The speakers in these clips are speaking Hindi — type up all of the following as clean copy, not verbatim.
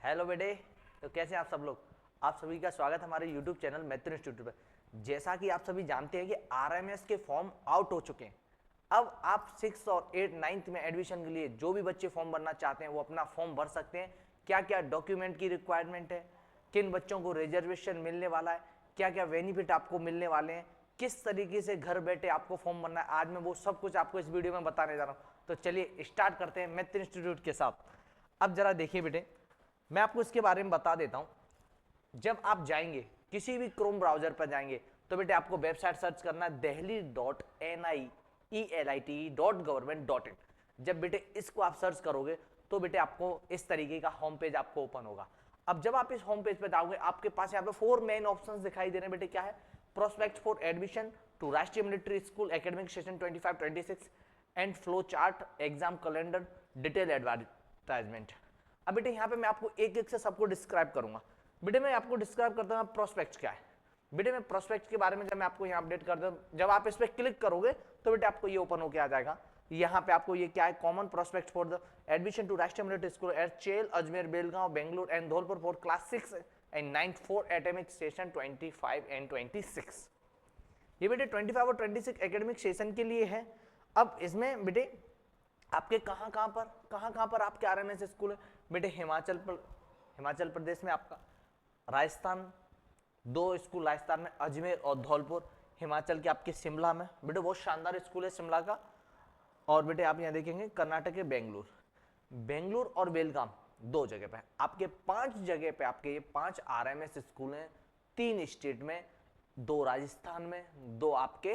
हेलो बेटे। तो कैसे हैं आप सब लोग। आप सभी का स्वागत है हमारे यूट्यूब चैनल मैथ्स इंस्टीट्यूट पर। जैसा कि आप सभी जानते हैं कि आरएमएस के फॉर्म आउट हो चुके हैं। अब आप 6 और 8 9th में एडमिशन के लिए जो भी बच्चे फॉर्म भरना चाहते हैं वो अपना फॉर्म भर सकते हैं। क्या क्या डॉक्यूमेंट की रिक्वायरमेंट है, किन बच्चों को रिजर्वेशन मिलने वाला है, क्या क्या बेनिफिट आपको मिलने वाले हैं, किस तरीके से घर बैठे आपको फॉर्म भरना है, आज मैं वो सब कुछ आपको इस वीडियो में बताने जा रहा हूँ। तो चलिए स्टार्ट करते हैं मैथ्स इंस्टीट्यूट के साथ। अब जरा देखिए बेटे, मैं आपको इसके बारे में बता देता हूं। जब आप जाएंगे किसी भी क्रोम ब्राउजर पर जाएंगे तो बेटे आपको वेबसाइट सर्च करना है delhi.nieit.government.in। जब बेटे इसको आप सर्च करोगे तो बेटे आपको इस तरीके का होम पेज आपको ओपन होगा। अब जब आप इस होम पेज पे जाओगे आपके पास यहाँ पे 4 मेन ऑप्शंस दिखाई दे रहे हैं बेटे। क्या है? Prospect for admission to Rashtriya Military school academic session 25-26 and flow chart, exam calendar, detail advertisement. अब बेटे यहाँ पे मैं आपको एक एक से सबको डिस्क्राइब करूंगा। बेटे मैं आपको डिस्क्राइब करता हूँ प्रोस्पेक्ट क्या है। बेटे मैं प्रोस्पेक्ट के बारे में जब मैं आपको यहाँ अपडेट कर दूँ, जब आप इस पर क्लिक करोगे तो बेटे आपको ये ओपन होकर आ जाएगा। यहाँ पे आपको ये क्या है, common prospect for the admission to Rashtriya Military School at Chail, Ajmer, Belgaum, Bengaluru and Dholpur for class 6 and 9th for academic session 25 and 26। ये बेटे 25 और 26 एकेडमिक सेशन के लिए है। अब इसमें बेटे आपके कहाँ पर आपके आरएमएस स्कूल है बेटे। हिमाचल प्रदेश में आपका, राजस्थान 2 स्कूल राजस्थान में, अजमेर और धौलपुर। हिमाचल के आपके शिमला में बेटे बहुत शानदार स्कूल है शिमला का। और बेटे आप यहाँ देखेंगे कर्नाटक के बेंगलुरु और बेलगाम 2 जगह पे आपके 5 जगह पे आपके ये 5 आरएमएस स्कूल हैं। 3 स्टेट में, 2 राजस्थान में, 2 आपके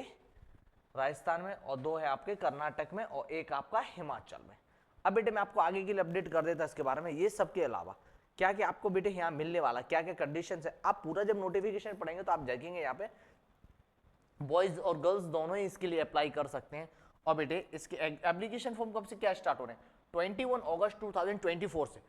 राजस्थान में और 2 है आपके कर्नाटक में और 1 आपका हिमाचल में। अब बेटे मैं आपको आगे के लिए अपडेट कर देता इसके बारे में। ये सब के अलावा क्या क्या आपको बेटे यहाँ मिलने वाला, क्या क्या कंडीशंस है, आप पूरा जब नोटिफिकेशन पढ़ेंगे तो आप देखेंगे यहाँ पे बॉयज और गर्ल्स दोनों ही इसके लिए अप्लाई कर सकते हैं। और बेटे इसके एप्लीकेशन फॉर्म कब से क्या स्टार्ट हो रहे हैं? 21 अगस्त 2024 से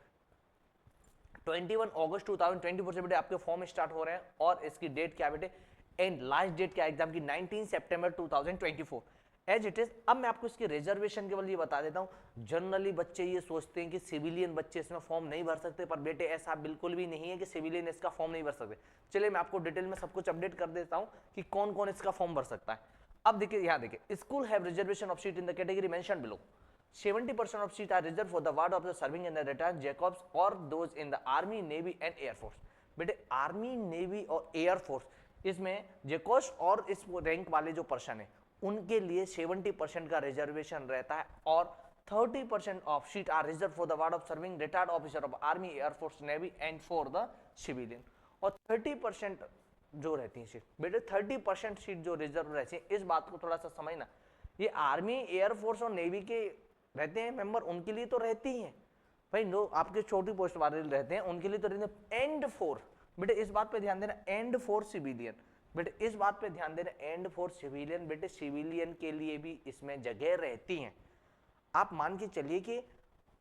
21 अगस्त 2024 से बेटे आपके फॉर्म स्टार्ट हो रहे हैं। और इसकी डेट क्या बेटे, एंड लास्ट डेट क्या एग्जाम की 19 सितंबर 2024 एज इट इज। अब मैं आपको इसके रिजर्वेशन के लिए बता देता हूं। जनरली बच्चे ये सोचते हैं कि सिविलियन बच्चे इसमें फॉर्म नहीं भर सकते, पर बेटे ऐसा बिल्कुल भी नहीं है कि सिविलियन इसका फॉर्म नहीं भर सकते। चलिए मैं आपको डिटेल में सब कुछ अपडेट कर देता हूं कि कौन कौन इसका फॉर्म भर सकता है। अब देखिए यहाँ देखिए, school have reservation of seat in the category mention below. 70% of seats are reserved for the ward of the serving in the retired Jacobs or those in the Army, Navy and Air Force। बेटे आर्मी, नेवी और एयर फोर्स इसमें जेकोस और इस रैंक वाले जो पर्सन है उनके लिए 70% का रिजर्वेशन रहता है। और 30% of seat are reserve for the ward of serving retired officer of army, air force, navy and for the civilian. और 30% जो रहती है सीट बेटे, 30% सीट जो रिजर्व रहती है, इस बात को थोड़ा सा समझना। ये आर्मी, एयरफोर्स और नेवी के रहते हैं मेंबर, उनके लिए तो रहती हैं भाई। नो आपके छोटी पोस्ट वाले रहते हैं उनके लिए तो रहते हैं। एंड फोर बेटे इस बात पे ध्यान देना, एंड फॉर सिविलियन बेटे इस बात पे ध्यान देना, एंड फॉर सिविलियन बेटे सिविलियन के लिए भी इसमें जगह रहती हैं। आप मान के चलिए कि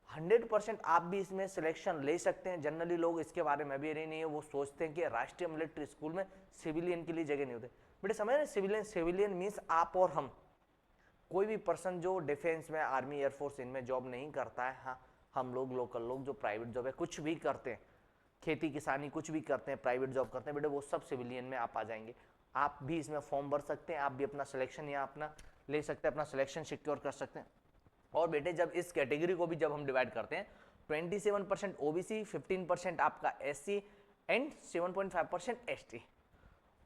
100% आप भी इसमें सिलेक्शन ले सकते हैं। जनरली लोग इसके बारे में भी नहीं है, वो सोचते हैं कि राष्ट्रीय मिलिट्री स्कूल में सिविलियन के लिए जगह नहीं होती। बेटे समझ रहे, सिविलियन मीन्स आप और हम, कोई भी पर्सन जो डिफेंस में, आर्मी, एयरफोर्स इनमें जॉब नहीं करता है। हाँ, हम लोग लोकल लोग जो प्राइवेट जॉब है कुछ भी करते हैं, खेती किसानी कुछ भी करते हैं, प्राइवेट जॉब करते हैं बेटे, वो सब सिविलियन में आप आ जाएंगे। आप भी इसमें फॉर्म भर सकते हैं, आप भी अपना सिलेक्शन यहाँ अपना ले सकते हैं, अपना सिलेक्शन सिक्योर कर सकते हैं। और बेटे जब इस कैटेगरी को भी जब हम डिवाइड करते हैं, 27% ओबीसी, 15% आपका एससी एंड 7.5% एसटी।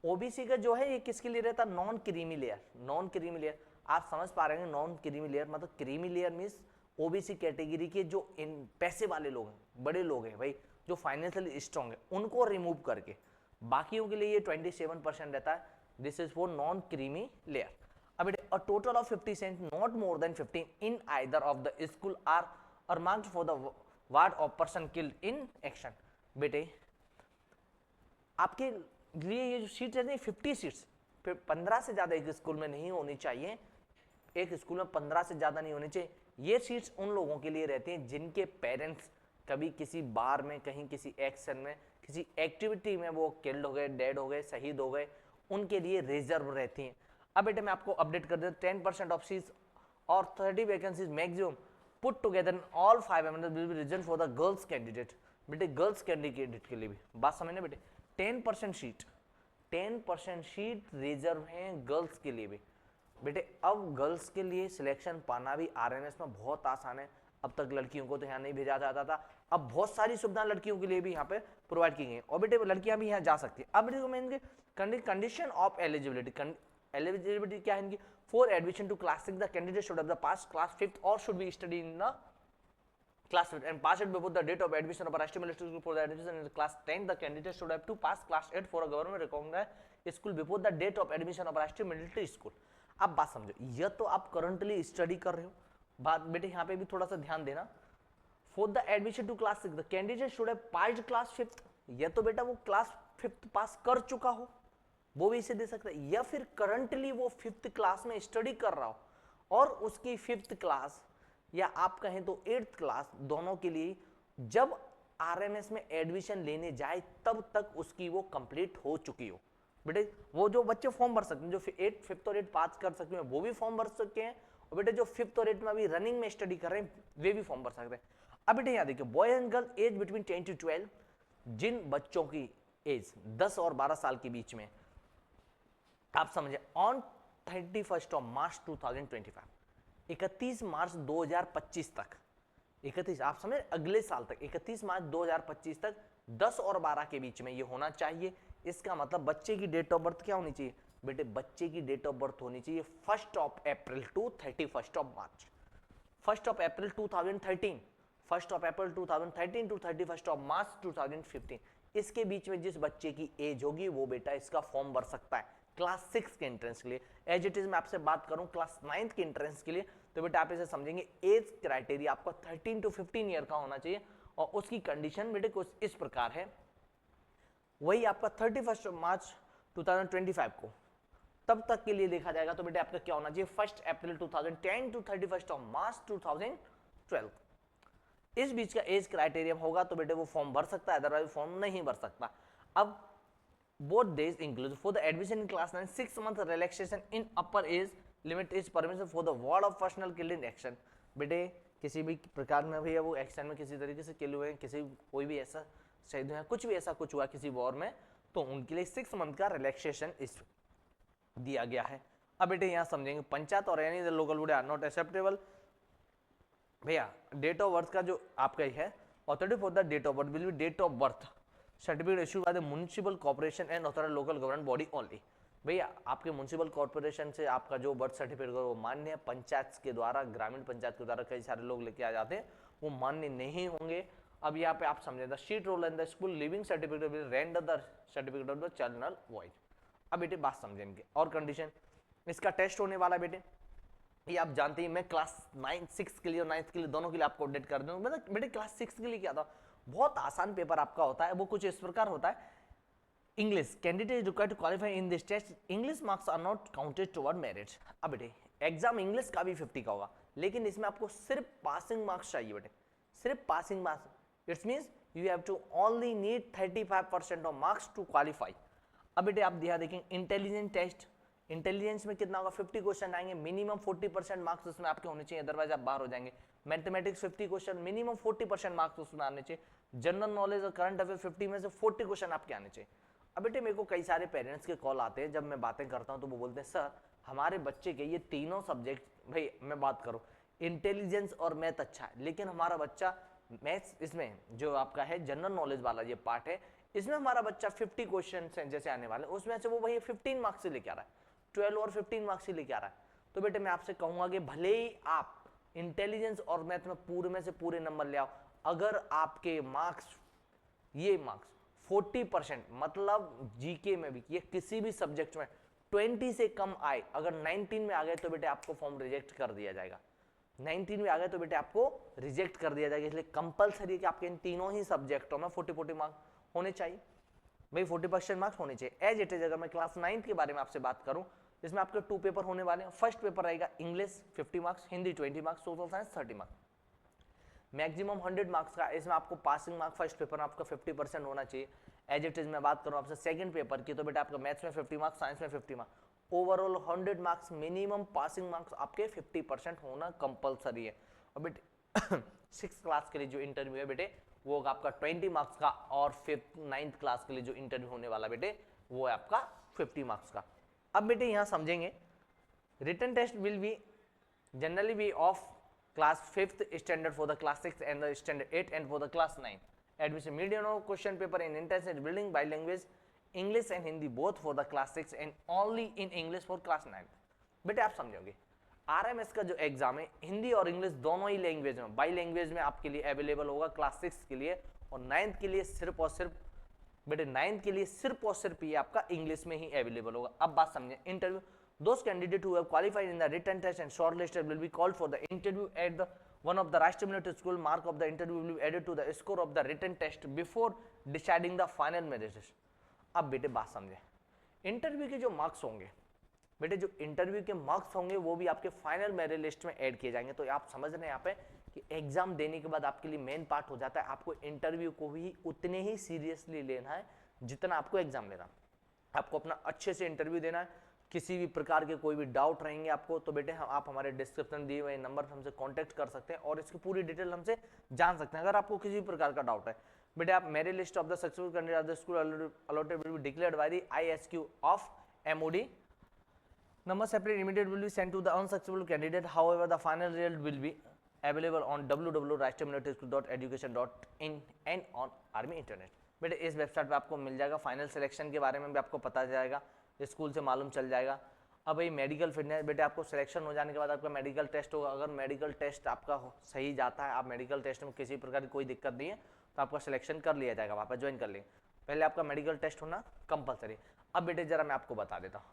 ओबीसी का जो है ये किसके लिए रहता है? Non creamy layer. Non creamy layer आप समझ पा रहे हैं, नॉन क्रीमी लेयर मतलब creamy layer means OBC category के जो इन पैसे वाले लोग हैं, बड़े लोग हैं भाई, जो फाइनेंशियली स्ट्रॉन्ग है, उनको रिमूव करके बाकियों के लिए ये 27% रहता है। This is for non creamy layer. अब a total of 50 cent not more than 15 in either of the school are marked for the ward of person killed in action. बेटे आपके लिए ये जो सीट रहती है 50 सीट्स, फिर 15 से ज्यादा एक स्कूल में नहीं होनी चाहिए। एक स्कूल में 15 से ज्यादा नहीं होनी चाहिए। ये सीट्स उन लोगों के लिए रहती हैं जिनके पेरेंट्स कभी किसी बार में, कहीं किसी एक्शन में, किसी एक्टिविटी में वो किल्ड हो गए, डेड हो गए, शहीद हो गए, उनके लिए रिजर्व रहती हैं। अब बेटे मैं आपको अपडेट कर देता हूं, 10% ऑफ सीट्स और 30 vacancies maximum put together in all 5 will be reserve for the girls candidate. बेटे गर्ल्स कैंडिडेट के लिए भी बात समझने बेटे 10% सीट रिजर्व हैं गर्ल्स के लिए भी बेटे। अब गर्ल्स के लिए सिलेक्शन पाना भी आरएमएस में बहुत आसान है। अब तक लड़कियों को तो यहाँ नहीं भेजा जाता था, अब बहुत सारी सुविधाएं लड़कियों के लिए भी यहाँ पे प्रोवाइड की गई हैं और बेटे लड़कियां भी यहाँ जा सकती है। अब बेटे कंडीशन ऑफ एलिजिबिलिटी, एलिजिबिलिटी क्या है इनकी? For admission to class 6 the candidate should have the pass class 5th और should be study in the class 8 and pass it before the date of admission of a Rashtriya Military School. For the admission in class 10 the candidate should have to pass class 8 for a government recognized school before the date of admission of a Rashtriya Military School. अब बात समझो, यह तो आप करंटली स्टडी कर रहे हो, बात बेटे यहाँ पे भी थोड़ा सा ध्यान देना। For the admission to class 6 the candidate should have passed class 5th, यह तो बेटा वो क्लास 5th पास कर चुका हो वो भी इसे दे सकता है, या फिर करंटली वो 5th क्लास में स्टडी कर रहा हो और उसकी 5th क्लास या आप कहें तो 8th क्लास, दोनों के लिए जब आरएमएस में एडमिशन लेने जाए तब तक उसकी वो कंप्लीट हो चुकी हो। बेटे वो जो बच्चे फॉर्म भर सकते हैं, जो 5th और 8th पास कर सकते हैं वो भी फॉर्म भर सकते हैं, और बेटे जो 5th और 8th में अभी रनिंग में स्टडी कर रहे हैं वे भी फॉर्म भर सकते हैं। अब बेटे यहाँ देखिए, boy and girl age between 10 to 12, जिन बच्चों की एज 10 और 12 साल के बीच में, आप समझे, ऑन 31 मार्च 2025, 31 मार्च 2025 तक, 31 आप समझे अगले साल तक, 31 मार्च 2025 तक 10 और 12 के बीच में ये होना चाहिए। इसका मतलब बच्चे की डेट ऑफ बर्थ क्या होनी चाहिए बेटे? बच्चे की डेट ऑफ बर्थ होनी चाहिए 1 अप्रैल to 31 March, 1 April 2013, 1 April 2013 to 31 मार्च 2015। इसके बीच में जिस बच्चे की एज होगी वो बेटा इसका फॉर्म भर सकता है क्लास 6 के एंट्रेंस के लिए। एज इट इज मैं आपसे बात करूं क्लास 9th के एंट्रेंस के लिए, तो बेटा आप इसे समझेंगे एज क्राइटेरिया आपका 13 to 15 ईयर का होना चाहिए, और उसकी कंडीशन बेटे कुछ इस प्रकार है, वही आपका 31 मार्च 2025 को तब तक के लिए देखा जाएगा, तो बेटे आपका क्या होना चाहिए? 1 अप्रैल 2010 टू 31 मार्च 2012। इस बीच का एज क्राइटेरिया होगा तो बेटे वो फॉर्म भर सकता है, अदरवाइज फॉर्म नहीं भर सकता। अब both days include for the admission in class 9 6 month relaxation in upper age limit is permission for the ward of personal killed in action। बेटे किसी भी प्रकार में भैया वो एक्शन में किसी तरीके से किल हुए हैं, किसी कोई भी ऐसा शहीद हुआ, कुछ भी ऐसा कुछ हुआ किसी वॉर में, तो उनके लिए 6 मंथ का रिलैक्सेशन इस दिया गया है। अब बेटे यहाँ समझेंगे पंचायत और यानी local body are not acceptable. भैया डेट ऑफ बर्थ का जो आपका ही है, authority for the date of birth will be date of birth certificate issued by the municipal corporation and authorised local government body only. भैया आपके म्युनिसिपल कॉर्पोरेशन से आपका जो बर्थ सर्टिफिकेट वो मान्य है, पंचायत के द्वारा, ग्रामीण पंचायत के द्वारा कई सारे लोग लेके आ जाते हैं, वो मान्य नहीं होंगे। अब यहाँ पे आप समझे the sheet roll and the school leaving certificate will render the certificate of the child null void. अब बेटे बात समझेंगे और कंडीशन, इसका टेस्ट होने वाला है बेटे, ये आप जानते हैं, मैं क्लास 9 6 के लिए और 9th के लिए दोनों के लिए आपको अपडेट कर दूंगा। बेटे क्लास 6 के लिए क्या था, बहुत आसान पेपर आपका होता है, वो कुछ इस प्रकार होता है। English candidate is required to qualify in this test, English marks are not counted toward merit. अब बेटे एग्जाम इंग्लिश का भी 50 का होगा, लेकिन इसमें आपको सिर्फ पासिंग मार्क्स चाहिए बेटे, सिर्फ passing marks. It's means you have to only need 35% of marks to qualify. अब बेटे आप यहाँ देखेंगे इंटेलिजेंस टेस्ट, इंटेलिजेंस में कितना होगा 50 क्वेश्चन आएंगे, मिनिमम 40% मार्क्स उसमें आपके होने चाहिए, अदरवाइज आप बाहर हो जाएंगे। मैथमेटिक्स 50 क्वेश्चन, मिनिमम 40% मार्क्स उसमें आने चाहिए। जनरल नॉलेज और करंट अफेयर 50 में से 40 क्वेश्चन आपके आने चाहिए। अब बेटे मेरे को कई सारे पेरेंट्स के कॉल आते हैं, जब मैं बातें करता हूं तो वो बोलते हैं सर हमारे बच्चे के ये तीनों सब्जेक्ट, भाई मैं बात करूं इंटेलिजेंस और मैथ अच्छा है, लेकिन हमारा बच्चा मैथ्स इसमें जो आपका है जनरल नॉलेज वाला ये पार्ट है, इसमें हमारा बच्चा 50 क्वेश्चन जैसे आने वाले उसमें से वो वही 15 मार्क्स से लेके आ रहा है, 12 और 15 मार्क्स से लेके आ रहा है। तो बेटे मैं आपसे कहूंगा कि भले ही आप इंटेलिजेंस और मैथ में पूरे में से पूरे नंबर ले आओ, अगर आपके मार्क्स ये मार्क्स 40% मतलब जीके में भी, ये किसी भी सब्जेक्ट में 20 से कम आए, अगर 19 में आ गए तो बेटे आपको फॉर्म रिजेक्ट कर दिया जाएगा। 19 में आ गए तो बेटे आपको रिजेक्ट कर दिया जाएगा, इसलिए कंपलसरी है कि आपके इन तीनों ही सब्जेक्टों में 40 मार्क्स होने चाहिए, भाई 40% मार्क्स होने चाहिए। एज इट इज अगर मैं क्लास 9 के बारे में आपसे बात करूं, इसमें आपके 2 पेपर होने वाले हैं। फर्स्ट पेपर रहेगा English 50 marks, Hindi 20 marks, social science 30 marks, maximum 100 marks का। इसमें आपको पासिंग मार्क्स फर्स्ट पेपर में आपका 50% होना चाहिए। एज इट इज मैं बात करूं आपसे सेकंड पेपर की, तो बेटा आपका मैथ्स में 50 मार्क्स, साइंस में 50 marks, overall 100 marks, minimum passing marks आपके 50% होना कंपलसरी है। और बेटे 6th क्लास के लिए जो इंटरव्यू है बेटे वो होगा आपका 20 मार्क्स का, और 9th क्लास के लिए जो इंटरव्यू होने वाला बेटे वो है आपका 50 मार्क्स का। अब बेटे यहाँ समझेंगे, written test will be generally be of class 5th standard for the class 6 and the standard 8 and for the class 9. Admission median of question paper in intensive building by language English and Hindi both for the class 6 and only in English for class 9. बेटे आप समझोगे RMS का जो एग्जाम है हिंदी और इंग्लिश दोनों ही लैंग्वेज में, बाई लैंग्वेज में आपके लिए अवेलेबल होगा क्लास 6 के लिए, और 9th के लिए सिर्फ और सिर्फ बेटे 9th के लिए सिर्फ और सिर्फ ये आपका इंग्लिश में ही अवेलेबल होगा। अब बात समझे, interview those candidates who have qualified in the written test and shortlisted will be called for the interview at the one of the Rashtriya Military School. Mark of the interview will be added to the score of the written test before deciding the final merit list. अब बेटे बात समझे, इंटरव्यू के जो मार्क्स होंगे बेटे, जो इंटरव्यू के मार्क्स होंगे वो भी आपके फाइनल मेरिट लिस्ट में ऐड किए जाएंगे। तो आप समझ रहे हैं यहाँ पे कि एग्जाम देने के बाद आपके लिए मेन पार्ट हो जाता है आपको इंटरव्यू को भी उतने ही सीरियसली लेना है जितना आपको एग्जाम लेना। आपको अपना अच्छे से इंटरव्यू देना है, किसी भी प्रकार के कोई भी डाउट रहेंगे आपको तो बेटे आप हमारे डिस्क्रिप्शन दिए हुए नंबर पर हमसे कांटेक्ट कर सकते हैं और इसकी पूरी डिटेल हमसे जान सकते हैं। अगर आपको किसी भी प्रकार का डाउट है बेटे, आप merit list of the successful candidate of the school allotted will be declared by the ISQ of MOD. Number separate immediate will be sent to the unsuccessful candidate. However, the final result will be available on www.rashtriya.education.in and on Army Internet. बेटे इस वेबसाइट पे आपको मिल जाएगा, फाइनल सिलेक्शन के बारे में भी आपको पता जाएगा, स्कूल से मालूम चल जाएगा। अब ये मेडिकल फिटनेस बेटे आपको सिलेक्शन हो जाने के बाद आपका मेडिकल टेस्ट होगा। अगर मेडिकल टेस्ट आपका सही जाता है, आप मेडिकल टेस्ट में किसी प्रकार की कोई दिक्कत नहीं है तो आपका सिलेक्शन कर लिया जाएगा, वहाँ पर ज्वाइन कर लेंगे। पहले आपका मेडिकल टेस्ट होना कंपलसरी। अब बेटे जरा मैं आपको बता देता हूँ,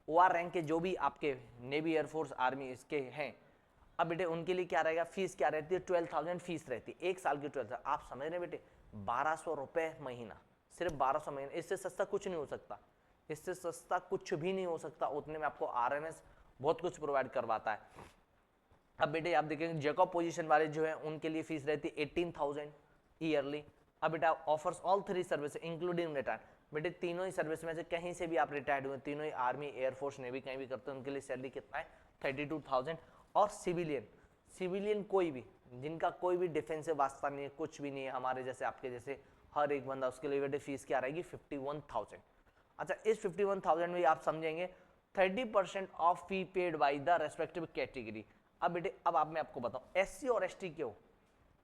OR रैंक के जो भी आपके नेवी, एयरफोर्स, आर्मी इसके हैं, अब बेटे उनके लिए क्या रहेगा, फीस क्या रहती है, 12,000 फीस रहती है, एक साल की 12,000। आप समझ रहे हैं बेटे 1200 रुपये महीना, सिर्फ 1200 महीना, इससे सस्ता कुछ नहीं हो सकता, इससे सस्ता कुछ भी नहीं हो सकता। उतने में आपको RMS बहुत कुछ प्रोवाइड करवाता है। अब बेटे आप देखेंगे जैकब पोजीशन वाले जो है उनके लिए फीस रहती है 18,000 ईयरली। अब बेटा offers all 3 service including retired, बेटे तीनों ही सर्विस में से कहीं से भी आप रिटायर्ड हुए, तीनों ही आर्मी, एयरफोर्स, नेवी कहीं भी करते हैं, उनके लिए सैलरी कितना है 32,000। और सिविलियन कोई भी जिनका कोई भी डिफेंसिव वास्ता नहीं है, कुछ भी नहीं है, हमारे जैसे आपके जैसे हर एक बंदा, उसके लिए बेटे फीस क्या रहेगी 51,000। अच्छा इस 51,000 में आप समझेंगे 30% of fee paid by the respective category. अब बेटे अब मैं आपको बताऊं SC और ST क्यों,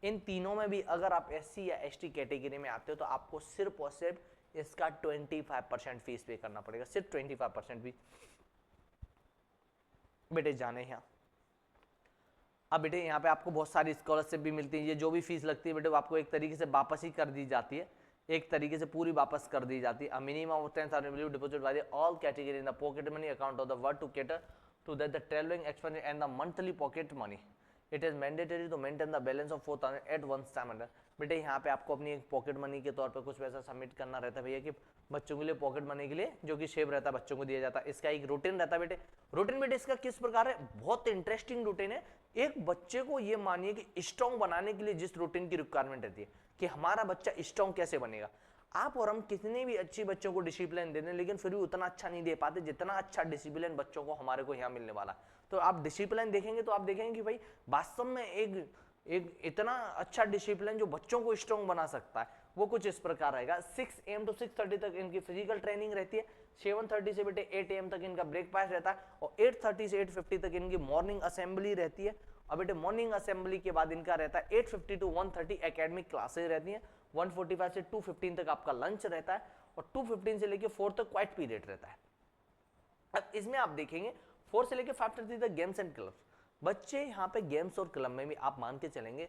इन तीनों में भी अगर आप SC या ST कैटेगरी में आते हो तो आपको सिर्फ और सिर्फ इसका 25% फीस पे करना पड़ेगा, सिर्फ 25% भी बेटे जाने यहाँ। अब बेटे यहाँ पे आपको बहुत सारी स्कॉलरशिप भी मिलती है, ये जो भी फीस लगती है बेटे वो आपको एक तरीके से वापस ही कर दी जाती है, एक तरीके से पूरी वापस कर दी जाती है। Minimum of 10,000 will be deposited by the all category in the pocket money account of the work to cater to the traveling expenses and the monthly pocket money. It is mandatory to maintain the balance of 4,000 at one time. बेटे यहाँ पे आपको अपनी एक पॉकेट मनी के तौर पे कुछ पैसा सबमिट करना रहता है भैया कि बच्चों के लिए पॉकेट मनी के लिए जो कि शेप रहता है बच्चों को दिया जाता है। इसका एक रूटीन रहता है बेटे, रूटीन बेटे इसका किस प्रकार है, बहुत इंटरेस्टिंग रूटीन है। एक बच्चे को ये मानिए कि स्ट्रॉन्ग बनाने के लिए जिस रूटीन की रिक्वायरमेंट रहती है कि हमारा बच्चा स्ट्रॉन्ग कैसे बनेगा, आप और हम कितने भी अच्छी बच्चों को डिसिप्लिन दे दें लेकिन फिर भी उतना अच्छा नहीं दे पाते जितना अच्छा डिसिप्लिन बच्चों को हमारे को यहाँ मिलने वाला। तो आप डिसिप्लिन देखेंगे तो आप देखेंगे कि भाई वास्तव में एक इतना अच्छा डिसिप्लिन जो बच्चों को स्ट्रॉन्ग बना सकता है वो कुछ इस प्रकार रहेगा। 6 AM to 6:30 तक इनकी फिजिकल ट्रेनिंग रहती है, 7:30 से बेटे 8 AM तक इनका ब्रेकफास्ट रहता है और 8:30 से 8:50 तक इनकी मॉर्निंग असेंबली रहती है। और बेटे मॉर्निंग असेंबली के बाद इनका रहता है 8:50 to 1:30 एकेडमिक क्लासेज रहती हैं, 1:45 से 2:15 तक आपका लंच रहता है और 2:15 से लेकर 4 तक क्वाइट पीरियड रहता है। अब इसमें आप देखेंगे 4 से लेकर 5:30 तक गेम्स एंड क्लब्स, बच्चे यहाँ पे गेम्स और क्लब में भी आप मान के चलेंगे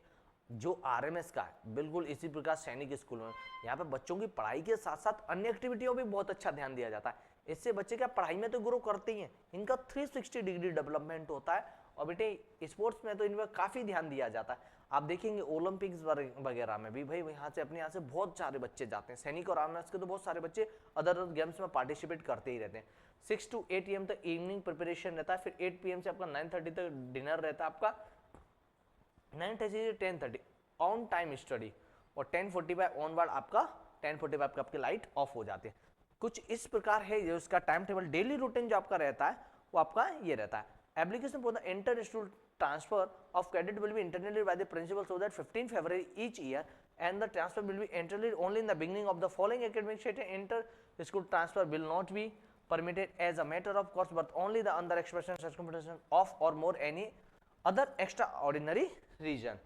जो RMS का है बिल्कुल इसी प्रकार सैनिक स्कूल में यहाँ पे बच्चों की पढ़ाई के साथ साथ अन्य एक्टिविटियों भी बहुत अच्छा ध्यान दिया जाता है। इससे बच्चे क्या पढ़ाई में तो ग्रो करते ही हैं, इनका 360 डिग्री डेवलपमेंट होता है और बेटे स्पोर्ट्स में तो इनमें काफी ध्यान दिया जाता है। आप देखेंगे ओलंपिक्स वगैरह में भी भाई यहाँ से अपने यहाँ से बहुत सारे बच्चे जाते हैं, सैनिक और RMS के तो बहुत सारे बच्चे अदर गेम्स में पार्टिसिपेट करते ही रहते हैं। 6 to 8 AM तक इवनिंग प्रिपरेशन रहता है, फिर 8 PM से आपका 9:30 तक डिनर रहता है, आपका 9:30 से 10:30 ऑन टाइम स्टडी और 10:45 ऑनवर्ड आपका 10:45 का आपके लाइट ऑफ हो जाते हैं। कुछ इस प्रकार है जो इसका टाइम टेबल डेली रूटीन जो आपका रहता है वो आपका ये रहता है। Application for the inter school transfer of credit will be internally by the principal so that 15 February each year and the transfer will be entered only in the beginning of the following academic session. Inter school transfer will not be permitted as a matter of course, but only the under expression circumstances of or more any other extraordinary reason.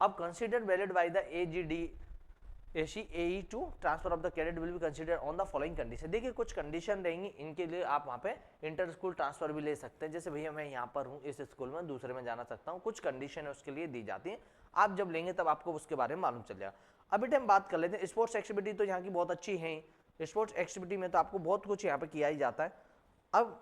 अब considered valid by the ACE to transfer of the cadet will be considered on the following condition. देखिए कुछ कंडीशन रहेंगी, इनके लिए आप वहाँ पे इंटर स्कूल ट्रांसफर भी ले सकते हैं. जैसे भैया मैं यहाँ पर हूँ इस स्कूल में, दूसरे में जाना सकता हूँ, कुछ कंडीशन है उसके लिए दी जाती है. आप जब लेंगे तब आपको उसके बारे में मालूम चल जाएगा. अब बेटे हम बात कर लेते हैं स्पोर्ट्स एक्टिविटी. तो यहाँ की बहुत अच्छी है. स्पोर्ट्स एक्टिविटी में तो आपको बहुत कुछ यहाँ पे किया ही जाता है. अब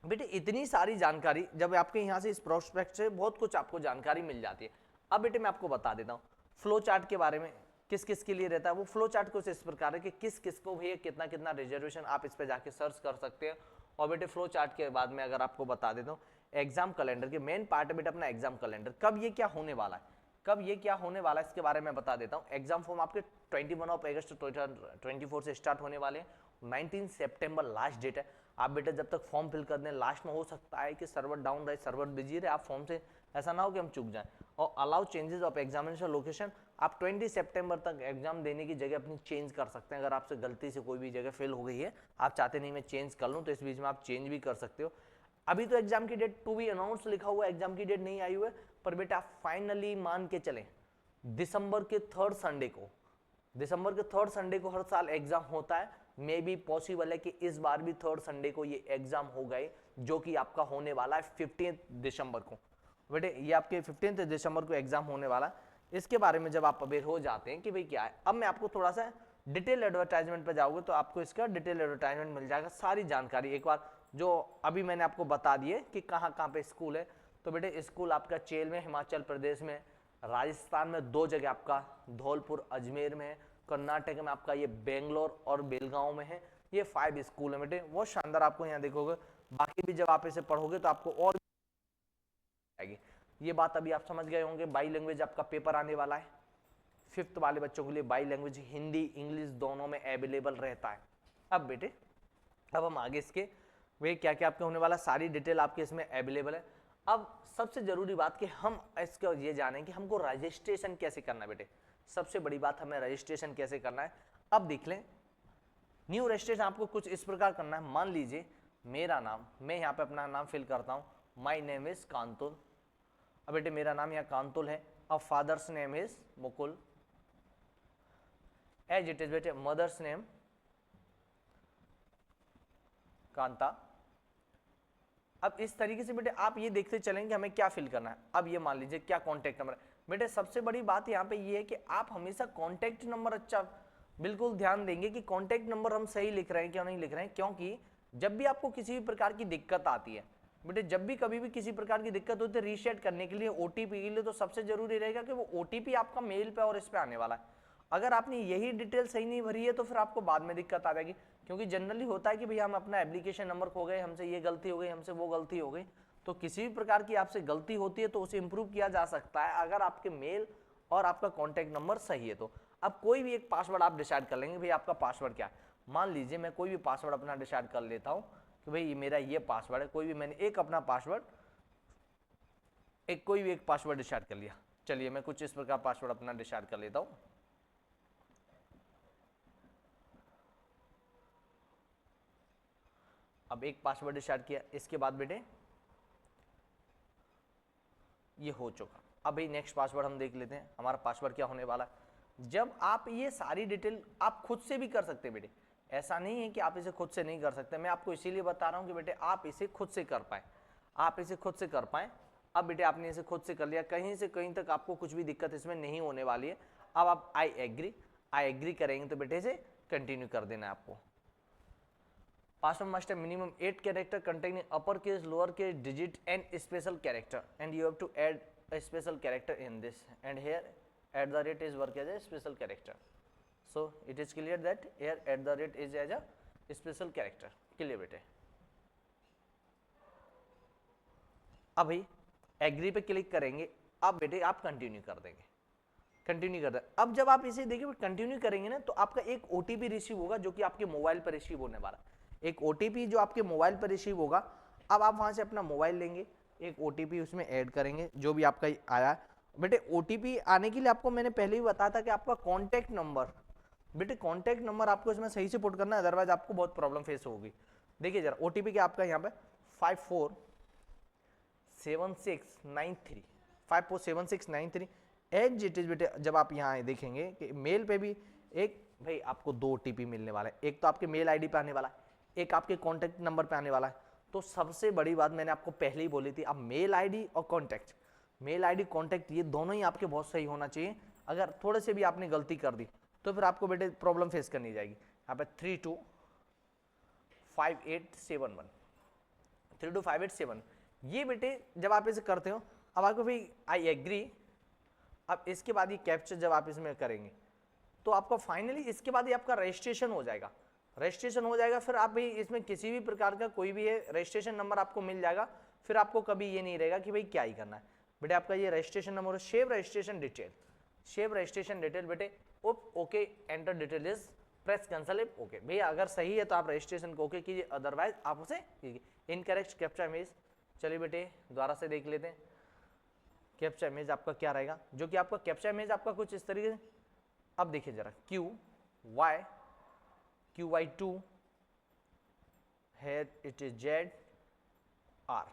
बेटे इतनी सारी जानकारी जब आपके यहाँ से इस प्रोस्पेक्ट से बहुत कुछ आपको जानकारी मिल जाती है. अब बेटे मैं आपको बता देता हूँ फ्लो चार्ट के बारे में, किस किस के लिए रहता है. वो फ्लो चार्ट कुछ इस प्रकार है कि किस किस को भैया कितना कितना रिजर्वेशन, आप इस पे जाके सर्च कर सकते हैं. और बेटे फ्लो चार्ट के बाद में अगर आपको बता देता हूँ एग्जाम कैलेंडर के मेन पार्ट है बेटा अपना एग्जाम कैलेंडर. कब ये क्या होने वाला है, कब ये क्या होने वाला है इसके बारे में बता देता हूँ. एग्जाम फॉर्म आपके 21 अगस्त 2024 से स्टार्ट होने वाले हैं. 19 सितंबर लास्ट डेट है. आप बेटा जब तक फॉर्म फिल कर दें, लास्ट में हो सकता है कि सर्वर डाउन रहे, सर्वर बिजी रहे, आप फॉर्म से ऐसा ना हो कि हम चूक जाएं. और allow changes of examination location, आप 20 सितंबर तक एग्जाम देने की जगह अपनी चेंज कर सकते हैं. अगर आपसे गलती से कोई भी जगह फेल हो गई है, आप चाहते नहीं मैं चेंज कर लूँ, तो इस बीच में आप चेंज भी कर सकते हो. अभी तो एग्जाम की डेट टू बी अनाउंस लिखा हुआ है, एग्जाम की डेट नहीं आई हुई है, पर बेटा आप फाइनली मान के चलें दिसंबर के थर्ड संडे को हर साल एग्जाम होता है. मे बी पॉसिबल है कि इस बार भी थर्ड संडे को ये एग्जाम हो गए, जो कि आपका होने वाला है 15 दिसंबर को. बेटे ये आपके 15 दिसंबर को एग्जाम होने वाला है. इसके बारे में जब आप अवेयर हो जाते हैं कि भाई क्या है, अब मैं आपको थोड़ा सा डिटेल एडवर्टाइजमेंट पे जाओगे तो आपको इसका डिटेल एडवर्टाइजमेंट मिल जाएगा, सारी जानकारी एक बार जो अभी मैंने आपको बता दी है कि कहाँ कहाँ पे स्कूल है. तो बेटे स्कूल आपका चेल में, हिमाचल प्रदेश में, राजस्थान में 2 जगह आपका धौलपुर अजमेर में है, कर्नाटक में आपका ये बेंगलोर और बेलगांव में है. ये 5 स्कूल है बेटे, बहुत शानदार आपको यहाँ देखोगे. बाकी भी जब आप इसे पढ़ोगे तो आपको और आएगी. ये बात अभी आप समझ गए होंगे. बाई लैंग्वेज आपका पेपर आने वाला है 5th वाले बच्चों के लिए. बाई लैंग्वेज हिंदी इंग्लिश दोनों में अवेलेबल रहता है. अब बेटे अब हम आगे इसके वे क्या क्या आपके होने वाला, सारी डिटेल आपके इसमें अवेलेबल है. अब सबसे जरूरी बात कि हम इसका ये जानें कि हमको रजिस्ट्रेशन कैसे करना है. बेटे सबसे बड़ी बात, हमें रजिस्ट्रेशन कैसे करना है. अब देख लें, न्यू रजिस्ट्रेशन आपको कुछ इस प्रकार करना है. मान लीजिए मेरा नाम, मैं यहाँ पे अपना नाम फिल करता हूँ, माई नेम इज कांतुल. अब बेटे मेरा नाम यहाँ कांतुल है. अब father's name is Mukul, as it is बेटे मदर्स नेम कांता. अब इस तरीके से बेटे आप ये देखते चलेंगे हमें क्या फिल करना है. अब ये मान लीजिए क्या कॉन्टैक्ट नंबर है. बेटे सबसे बड़ी बात यहाँ पे ये है कि आप हमेशा कॉन्टैक्ट नंबर अच्छा बिल्कुल ध्यान देंगे कि कॉन्टैक्ट नंबर हम सही लिख रहे हैं क्या नहीं लिख रहे हैं. क्योंकि जब भी आपको किसी भी प्रकार की दिक्कत आती है बेटे, जब भी कभी भी किसी प्रकार की दिक्कत होती है रीसेट करने के लिए, ओटीपी के लिए, तो सबसे जरूरी रहेगा कि वो ओटीपी आपका मेल पे और इस पे आने वाला है. अगर आपने यही डिटेल सही नहीं भरी है तो फिर आपको बाद में दिक्कत आ जाएगी. क्योंकि जनरली होता है कि भैया हम अपना एप्लीकेशन नंबर खो गए, हमसे ये गलती हो गई, हमसे वो गलती हो गई. तो किसी भी प्रकार की आपसे गलती होती है तो उसे इंप्रूव किया जा सकता है अगर आपके मेल और आपका कॉन्टैक्ट नंबर सही है तो. अब कोई भी एक पासवर्ड आप डिसाइड कर लेंगे, भाई आपका पासवर्ड क्या है. मान लीजिए मैं कोई भी पासवर्ड अपना डिसाइड कर लेता हूँ कि भाई मेरा ये पासवर्ड है. कोई भी मैंने एक अपना पासवर्ड कोई भी एक पासवर्ड डिसाइड कर लिया. चलिए मैं कुछ इस प्रकार पासवर्ड अपना डिसाइड कर लेता हूँ. अब एक पासवर्ड डिसाइड किया, इसके बाद बेटे ये हो चुका. अब भाई नेक्स्ट पासवर्ड हम देख लेते हैं, हमारा पासवर्ड क्या होने वाला है. जब आप ये सारी डिटेल आप खुद से भी कर सकते हैं बेटे, ऐसा नहीं है कि आप इसे खुद से नहीं कर सकते. मैं आपको इसीलिए बता रहा हूँ कि बेटे आप इसे खुद से कर पाए, आप इसे खुद से कर पाए. अब बेटे आपने इसे खुद से कर लिया, कहीं से कहीं तक आपको कुछ भी दिक्कत इसमें नहीं होने वाली है. अब आप आई एग्री करेंगे तो बेटे इसे कंटिन्यू कर देना है आपको. Password must have minimum 8 character containing uppercase, lowercase, digit and special character, and you have to add a special character in this. And here @ is work as a special character. So it is clear that here @ is as a special character. Clear बेटे. अब भाई एग्री पे क्लिक करेंगे, अब बेटे आप कंटिन्यू कर देंगे, कंटिन्यू कर दें. अब जब आप इसे देखिए कंटिन्यू करेंगे ना तो आपका एक ओटीपी रिसीव होगा जो कि आपके मोबाइल पर रिसीव होने वाला है. एक ओटीपी जो आपके मोबाइल पर रिसीव होगा. अब आप वहां से अपना मोबाइल लेंगे, एक ओटीपी उसमें ऐड करेंगे जो भी आपका आया, बेटे ओटीपी आने के लिए आपको मैंने पहले ही बताया था कि आपका कॉन्टैक्ट नंबर, बेटे कॉन्टैक्ट नंबर आपको इसमें सही से पुट करना है, अदरवाइज आपको बहुत प्रॉब्लम फेस होगी। देखिए जरा ओटीपी क्या आपका यहाँ पे 547693, 547693 एज इट इज। बेटे जब आप यहाँ देखेंगे कि मेल पे भी एक भाई आपको 2 ओटीपी मिलने वाला है, एक तो आपके मेल आईडी पे आने वाला है, एक आपके कॉन्टैक्ट नंबर पे आने वाला है। तो सबसे बड़ी बात मैंने आपको पहले ही बोली थी, आप मेल आईडी और कॉन्टैक्ट, मेल आईडी कॉन्टैक्ट ये दोनों ही आपके बहुत सही होना चाहिए। अगर थोड़े से भी आपने गलती कर दी तो फिर आपको बेटे प्रॉब्लम फेस करनी जाएगी। यहाँ पे 325871, 325871 ये बेटे जब आप इसे करते हो, अब आपको भाई आई एग्री। अब इसके बाद ये कैप्चर जब आप इसमें करेंगे तो आपका फाइनली इसके बाद ये आपका रजिस्ट्रेशन हो जाएगा, रजिस्ट्रेशन हो जाएगा। फिर आप भाई इसमें किसी भी प्रकार का कोई भी है रजिस्ट्रेशन नंबर आपको मिल जाएगा, फिर आपको कभी ये नहीं रहेगा कि भाई क्या ही करना है। बेटे आपका ये registration number, save registration detail, save registration detail बेटे okay, enter detail is press cancel okay. भैया अगर सही है तो आप रजिस्ट्रेशन को ओके कीजिए, अदरवाइज आप उसे कीजिए। इनकरेक्ट कैप्चा इमेज, चलिए बेटे दोबारा से देख लेते हैं कैप्चा इमेज आपका क्या रहेगा, जो कि आपका कैप्चा इमेज आपका कुछ इस तरीके से। अब देखिए जरा QY2 here it is ZR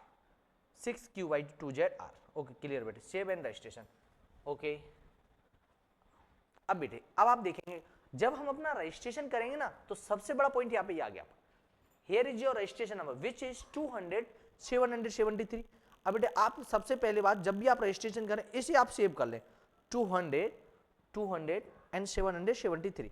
6QY2ZR okay clear बेटे, सेव एंड रजिस्ट्रेशन ओके। अब बेटे अब आप देखेंगे जब हम अपना रजिस्ट्रेशन करेंगे ना तो सबसे बड़ा पॉइंट यहाँ पे ये आ गया, here is your registration number which is 200,773। अब बेटे आप सबसे पहले बात जब भी आप रजिस्ट्रेशन करें इसे आप सेव कर लें 200,773।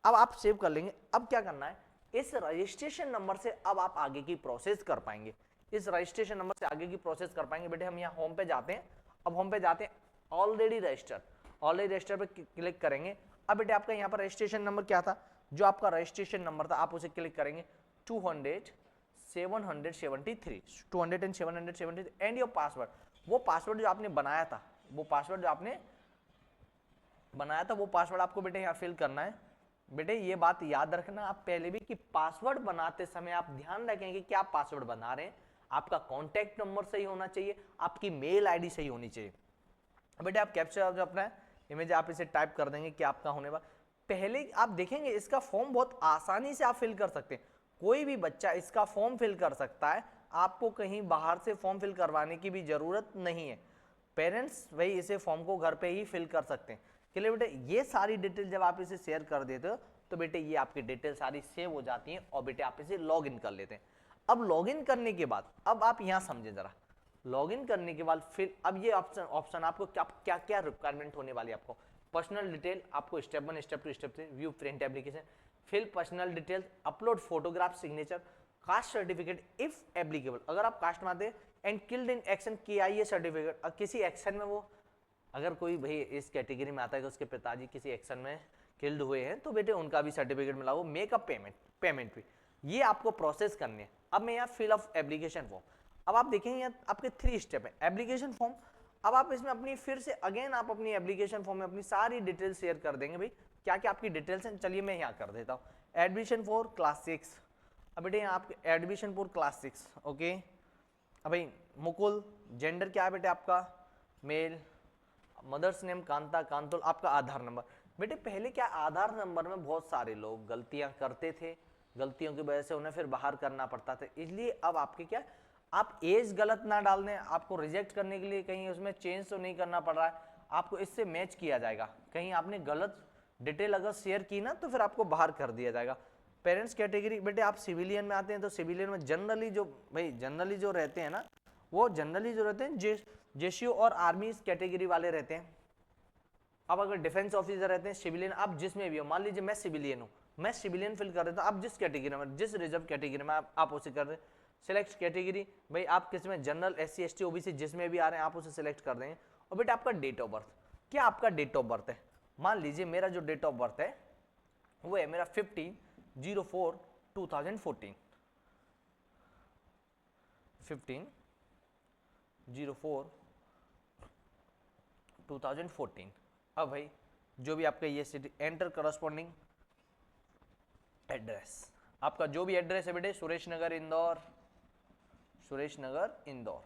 अब आप सेव कर लेंगे। अब क्या करना है, इस रजिस्ट्रेशन नंबर से अब आप आगे की प्रोसेस कर पाएंगे, इस रजिस्ट्रेशन नंबर से आगे की प्रोसेस कर पाएंगे। बेटे हम यहाँ होम पे जाते हैं, अब होम पे जाते हैं ऑलरेडी रजिस्टर, ऑलरेडी रजिस्टर पे क्लिक करेंगे। अब बेटे आपका यहाँ पर रजिस्ट्रेशन नंबर क्या था, जो आपका रजिस्ट्रेशन नंबर था आप उसे क्लिक करेंगे 200,773 एंड योर पासवर्ड, वो पासवर्ड जो आपने बनाया था, वो पासवर्ड जो आपने बनाया था वो पासवर्ड आपको बेटे यहाँ फिल करना है। बेटे ये बात याद रखना आप पहले भी कि पासवर्ड बनाते समय आप ध्यान रखें कि क्या पासवर्ड बना रहे हैं, आपका कॉन्टैक्ट नंबर सही होना चाहिए, आपकी मेल आईडी सही होनी चाहिए। बेटे आप कैप्चर जो अपना इमेज आप इसे टाइप कर देंगे कि आपका होने वाला। पहले आप देखेंगे इसका फॉर्म बहुत आसानी से आप फिल कर सकते हैं, कोई भी बच्चा इसका फॉर्म फिल कर सकता है, आपको कहीं बाहर से फॉर्म फिल करवाने की भी जरूरत नहीं है। पेरेंट्स वही इसे फॉर्म को घर पे ही फिल कर सकते हैं। चलिए बेटे ये सारी डिटेल जब आप इसे शेयर कर देते हो तो बेटे ये आपकी डिटेल सारी सेव हो जाती हैं और बेटे आप इसे लॉग इन कर लेते हैं। अब लॉग इन करने के बाद अब आप यहाँ समझें जरा, लॉग इन करने के बाद फिर अब ये ऑप्शन आपको क्या क्या रिक्वायरमेंट होने वाली है। आपको पर्सनल डिटेल, आपको step 1 step 2 step 3 view print application, fill personal details, upload photograph signature, caste certificate if applicable, अगर आप कास्ट में आते हैं, and killed in action KIA certificate, किसी एक्शन में वो अगर कोई भाई इस कैटेगरी में आता है कि उसके पिताजी किसी एक्शन में किल्ड हुए हैं तो बेटे उनका भी सर्टिफिकेट मिला, वो मेक अ पेमेंट भी ये आपको प्रोसेस करनी है। अब मैं यहाँ फिल ऑफ एप्लीकेशन फॉर्म, अब आप देखेंगे यहाँ आपके 3 स्टेप है एप्लीकेशन फॉर्म। अब आप इसमें अपनी फिर से अगेन आप अपनी एप्लीकेशन फॉर्म में अपनी सारी डिटेल शेयर कर देंगे, भाई क्या क्या आपकी डिटेल्स हैं। चलिए मैं यहाँ कर देता हूँ एडमिशन फॉर क्लास 6। अब बेटे यहाँ आपके एडमिशन फॉर क्लास 6 ओके। अब भाई मुकुल, जेंडर क्या है बेटे आपका मेल, मदर्स नेम कांता कांतुल, आपका आधार नंबर। बेटे पहले क्या आधार नंबर में बहुत सारे लोग गलतियां करते थे, गलतियों की वजह से उन्हें फिर बाहर करना पड़ता था, इसलिए अब आपके क्या आप एज गलत ना डाल दें, आपको रिजेक्ट करने के लिए कहीं उसमें चेंज तो नहीं करना पड़ रहा है, आपको इससे मैच किया जाएगा। कहीं आपने गलत डिटेल अगर शेयर की ना तो फिर आपको बाहर कर दिया जाएगा। पेरेंट्स कैटेगरी बेटे आप सिविलियन में आते हैं तो सिविलियन में जनरली जो रहते हैं ना, वो जनरली जो रहते हैं जेसीओ और आर्मी कैटेगरी वाले रहते हैं। अब अगर डिफेंस ऑफिसर रहते हैं सिविलियन, आप जिसमें भी हो, मान लीजिए मैं सिविलियन हूँ, मैं सिविलियन फिल कर देता हूँ, आप जिस कैटेगरी में जिस रिजर्व कैटेगरी में आप उसे कर दें। सिलेक्ट कैटेगरी भाई आप किस में जनरल SC ST OBC जिसमें भी आ रहे हैं आप उसे सिलेक्ट कर देंगे। और बेटा आपका डेट ऑफ बर्थ, क्या आपका डेट ऑफ बर्थ है, मान लीजिए मेरा जो डेट ऑफ बर्थ है वो है मेरा 15/04/2014, 15/04/2014। अब भाई जो भी आपका ये सिटी एंटर करस्पॉन्डिंग एड्रेस, आपका जो भी एड्रेस है बेटे सुरेश नगर इंदौर, सुरेश नगर इंदौर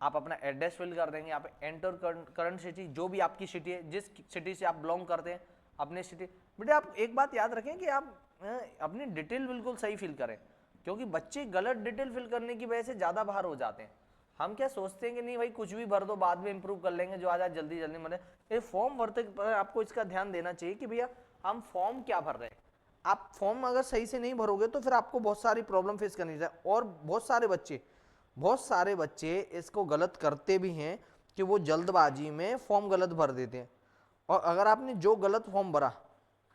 आप अपना एड्रेस फिल कर देंगे, यहाँ पे एंटर करंट सिटी, जो भी आपकी सिटी है, जिस सिटी से आप बिलोंग करते हैं अपने सिटी। बेटे आप एक बात याद रखें कि आप अपनी डिटेल बिल्कुल सही फिल करें, क्योंकि बच्चे गलत डिटेल फिल करने की वजह से ज़्यादा बाहर हो जाते हैं। हम क्या सोचते हैं कि नहीं भाई कुछ भी भर दो, बाद में इंप्रूव कर लेंगे, जो आ जाए जल्दी जल्दी मरे। ये फॉर्म भरते पर आपको इसका ध्यान देना चाहिए कि भैया हम फॉर्म क्या भर रहे हैं। आप फॉर्म अगर सही से नहीं भरोगे तो फिर आपको बहुत सारी प्रॉब्लम फेस करनी चाहिए। और बहुत सारे बच्चे इसको गलत करते भी हैं कि वो जल्दबाजी में फॉर्म गलत भर देते हैं, और अगर आपने जो गलत फॉर्म भरा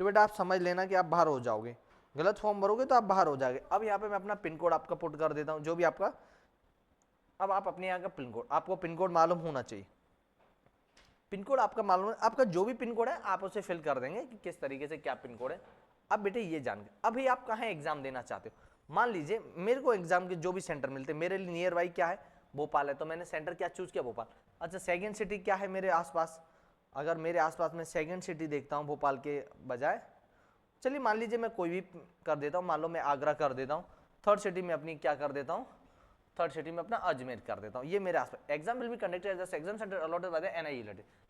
तो बेटा आप समझ लेना कि आप बाहर हो जाओगे। गलत फॉर्म भरोगे तो आप बाहर हो जाओगे। अब यहाँ पे मैं अपना पिन कोड आपका पुट कर देता हूँ, जो भी आपका, अब आप अपने यहाँ का पिन कोड, आपको पिन कोड मालूम होना चाहिए। पिन कोड आपका मालूम है, आपका जो भी पिन कोड है आप उसे फिल कर देंगे कि किस तरीके से क्या पिन कोड है। अब बेटे ये जान गए, अभी आप कहाँ एग्जाम देना चाहते हो। मान लीजिए मेरे को एग्जाम के जो भी सेंटर मिलते हैं, मेरे लिए नियर बाई क्या है, भोपाल है, तो मैंने सेंटर क्या चूज किया, भोपाल। अच्छा सेकंड सिटी क्या है मेरे आसपास, अगर मेरे आसपास में सेकंड सिटी देखता हूँ भोपाल के बजाय, चलिए मान लीजिए मैं कोई भी कर देता हूँ, मान लो मैं आगरा कर देता हूँ। थर्ड सिटी में अपनी क्या कर देता हूँ, थर्ड सिटी में अपना अजमेर कर देता हूँ। ये मेरे आसपास exam will be conducted as exam center allotted by the NIE,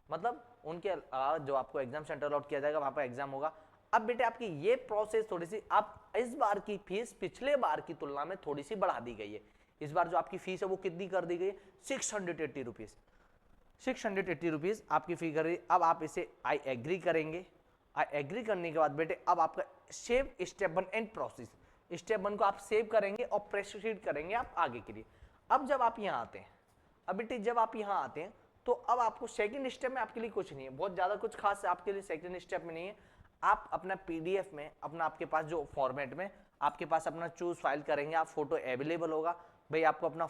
मतलब उनके जो आपको एग्जाम सेंटर अलॉट किया जाएगा वहां पर एग्जाम होगा। अब बेटे आपकी ये प्रोसेस थोड़ी सी, आप इस बार की फीस पिछले बार की तुलना में थोड़ी सी बढ़ा दी गई है। इस बार जो आपकी फीस है वो कितनी कर दी गई है, 680 रुपीज। 680 रुपीज आपकी फी कर रही। अब आप इसे आई एग्री करेंगे। आई एग्री करने के बाद बेटे अब आपका save step 1 and process, step 1 को आप सेव करेंगे और प्रोसीड करेंगे आप आगे के लिए। अब जब आप यहाँ आते हैं, अब बेटे जब आप यहाँ आते हैं तो अब आपको सेकंड स्टेप में आपके लिए कुछ नहीं है, बहुत ज्यादा कुछ खास आपके लिए सेकंड स्टेप में नहीं है। आप अपना पीडीएफ में अपना, आपके पास जो फॉर्मेट में आपके पास अपना चूज फाइल करेंगे, आप फोटो अवेलेबल होगा भाई, आपको अपना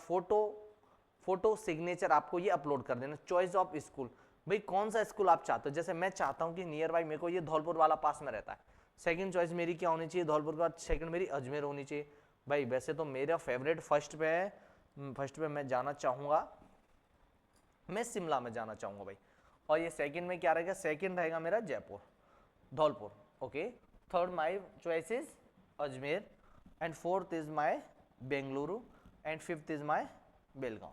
फोटो सिग्नेचर आपको ये अपलोड कर देना। चॉइस ऑफ स्कूल, भाई कौन सा स्कूल आप चाहते हो, जैसे मैं चाहता हूँ कि नियर बाई मेरे को ये धौलपुर वाला पास में रहता है, सेकंड चॉइस मेरी क्या होनी चाहिए, धौलपुर का, सेकंड मेरी अजमेर होनी चाहिए। भाई वैसे तो मेरा फेवरेट फर्स्ट पे है, फर्स्ट पे मैं जाना चाहूंगा, मैं शिमला में जाना चाहूंगा भाई। और ये सेकंड में क्या रहेगा, सेकंड रहेगा मेरा Jaipur, Dholpur, okay. Third my choice is Ajmer, and fourth is my Bengaluru, and fifth is my Belgaum.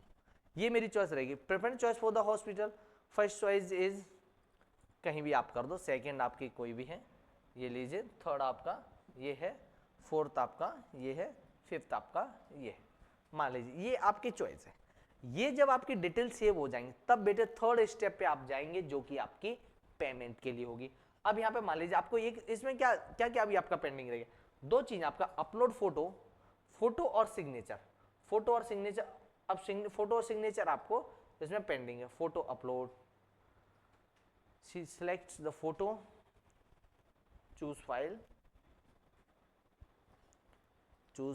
ये मेरी चॉइस रहेगी। Preference choice for the hospital, first choice is कहीं भी आप कर दो, सेकंड आपकी कोई भी है ये लीजिए, थर्ड आपका ये है, फोर्थ आपका ये है, फिफ्थ आपका ये है, मान लीजिए ये आपकी चॉइस है। ये जब आपकी डिटेल सेव हो जाएंगे तब बेटे थर्ड स्टेप पे आप जाएंगे, जो कि आपकी पेमेंट के लिए होगी। अब यहाँ पे मान लीजिए आपको एक इसमें क्या क्या क्या भी आपका पेंडिंग रहेगा, दो चीज, आपका अपलोड फोटो और सिग्नेचर, फोटो और सिग्नेचर। अब फोटो और सिग्नेचर आपको इसमें पेंडिंग है। Photo upload, select the photo, choose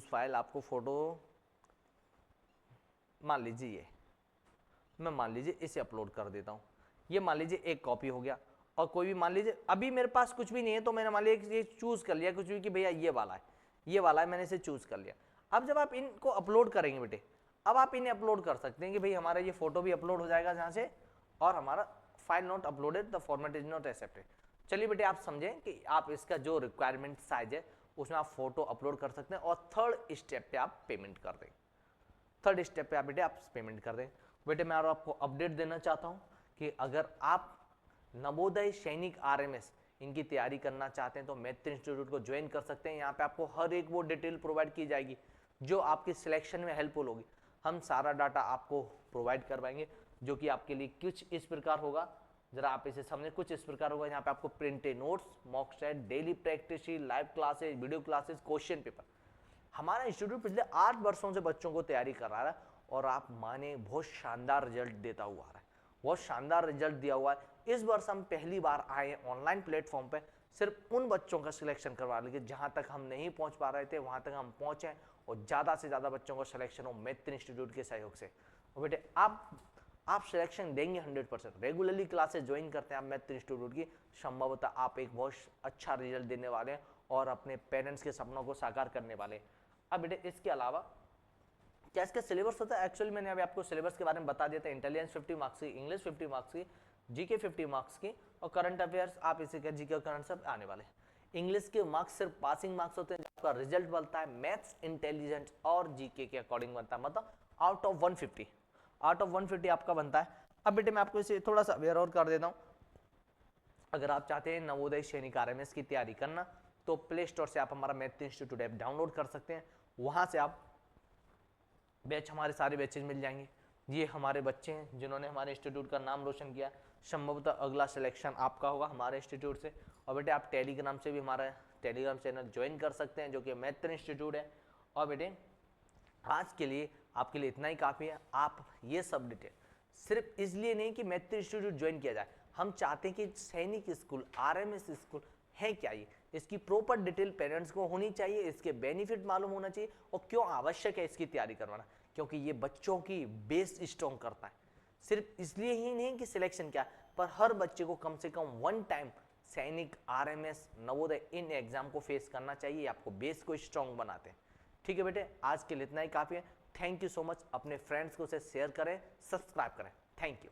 file, आपको फोटो मान लीजिए ये, मैं मान लीजिए इसे अपलोड कर देता हूं। ये मान लीजिए एक कॉपी हो गया। और कोई भी मान लीजिए अभी मेरे पास कुछ भी नहीं है, तो मैंने मान लिया ये चूज कर लिया कुछ भी कि भैया ये वाला है, मैंने इसे चूज कर लिया। अब जब आप इनको अपलोड करेंगे बेटे, अब आप इन्हें अपलोड कर सकते हैं कि भाई हमारा ये फोटो भी अपलोड हो जाएगा जहां से, और हमारा file not uploaded, the format is not accepted. चलिए बेटे आप समझें कि आप इसका जो रिक्वायरमेंट साइज है उसमें आप फोटो अपलोड कर सकते हैं, और थर्ड स्टेप पे आप पेमेंट कर दें। थर्ड स्टेप पे आप बेटे आप पेमेंट कर दें। बेटे मैं और आपको अपडेट देना चाहता हूं कि अगर आप नवोदय सैनिक आरएमएस इनकी तैयारी करना चाहते हैं तो मैत्री इंस्टीट्यूट को ज्वाइन कर सकते हैं। यहाँ पे आपको हर एक वो डिटेल प्रोवाइड की जाएगी जो आपके सिलेक्शन में हेल्पफुल होगी। हम सारा डाटा आपको प्रोवाइड करवाएंगे, जो कि आपके लिए कुछ इस प्रकार होगा, जरा आप इसे समझें, कुछ इस प्रकार होगा। यहाँ पे आपको printed notes, mock test, daily practice, live classes, video classes, question paper. हमारा इंस्टीट्यूट पिछले 8 वर्षों से बच्चों को तैयारी करा रहा है, और आप माने बहुत शानदार रिजल्ट देता हुआ आ रहा है, बहुत शानदार रिजल्ट दिया हुआ है। इस वर्ष हम पहली बार आए ऑनलाइन प्लेटफॉर्म पे, सिर्फ उन बच्चों का सिलेक्शन करवा लेंगे जहां तक हम नहीं पहुंच पा रहे थे, वहां तक हम पहुंचे, और ज्यादा से ज्यादा बच्चों का सिलेक्शन हो मैत्री इंस्टीट्यूट के सहयोग से। और बेटे आप सिलेक्शन देंगे 100%, रेगुलरली क्लासेस ज्वाइन करते हैं आप मैत्री इंस्टीट्यूट की, संभवतः आप एक बहुत अच्छा रिजल्ट देने वाले हैं और अपने पेरेंट्स के सपनों को साकार करने वाले हैं। अब बेटे इसके अलावा क्या इसका सिलेबस होता है, एक्चुअली मैंने अभी आपको सिलेबस के बारे में बता दिया था। इंटेलिजेंस 50 मार्क्स की, इंग्लिश 50 मार्क्स की, जीके 50 मार्क्स की, और करंट अफेयर्स आप इसे क्या जीके और करंट सब आने वाले हैं। इंग्लिश के मार्क्स सिर्फ पासिंग मार्क्स होते हैं, आपका रिजल्ट बनता है मैथ्स, इंटेलिजेंस और जीके के अकॉर्डिंग बनता है, मतलब आउट ऑफ 150 आउट ऑफ 150 आपका बनता है। अब बेटे मैं आपको इसे थोड़ा सा अवेयर और कर देता हूँ। अगर आप चाहते हैं नवोदय सैनिक आरएमएस की तैयारी करना तो प्ले स्टोर से आप हमारा मैथ इंस्टीट्यूट ऐप डाउनलोड कर सकते हैं। वहां से आप बैच, हमारे सारे बैचेज मिल जाएंगे। ये हमारे बच्चे हैं जिन्होंने हमारे इंस्टीट्यूट का नाम रोशन किया। संभवतः अगला सिलेक्शन आपका होगा हमारे इंस्टीट्यूट से। और बेटे आप टेलीग्राम से भी हमारा टेलीग्राम चैनल ज्वाइन कर सकते हैं जो कि मैथ इंस्टीट्यूट है। और बेटे आज के लिए आपके लिए इतना ही काफ़ी है। आप ये सब डिटेल सिर्फ इसलिए नहीं कि मैथ इंस्टीट्यूट ज्वाइन किया जाए, हम चाहते हैं कि सैनिक स्कूल, आरएमएस स्कूल है क्या, ये इसकी प्रॉपर डिटेल पेरेंट्स को होनी चाहिए, इसके बेनिफिट मालूम होना चाहिए और क्यों आवश्यक है इसकी तैयारी करवाना, क्योंकि ये बच्चों की बेस स्ट्रॉन्ग करता है। सिर्फ इसलिए ही नहीं कि सिलेक्शन क्या, पर हर बच्चे को कम से कम 1 टाइम सैनिक, आरएमएस, नवोदय इन एग्जाम को फेस करना चाहिए। आपको बेस को स्ट्रॉन्ग बनाते हैं। ठीक है बेटे, आज के लिए इतना ही काफ़ी है। Thank you so much. अपने फ्रेंड्स को उसे शेयर करें, सब्सक्राइब करें। Thank you.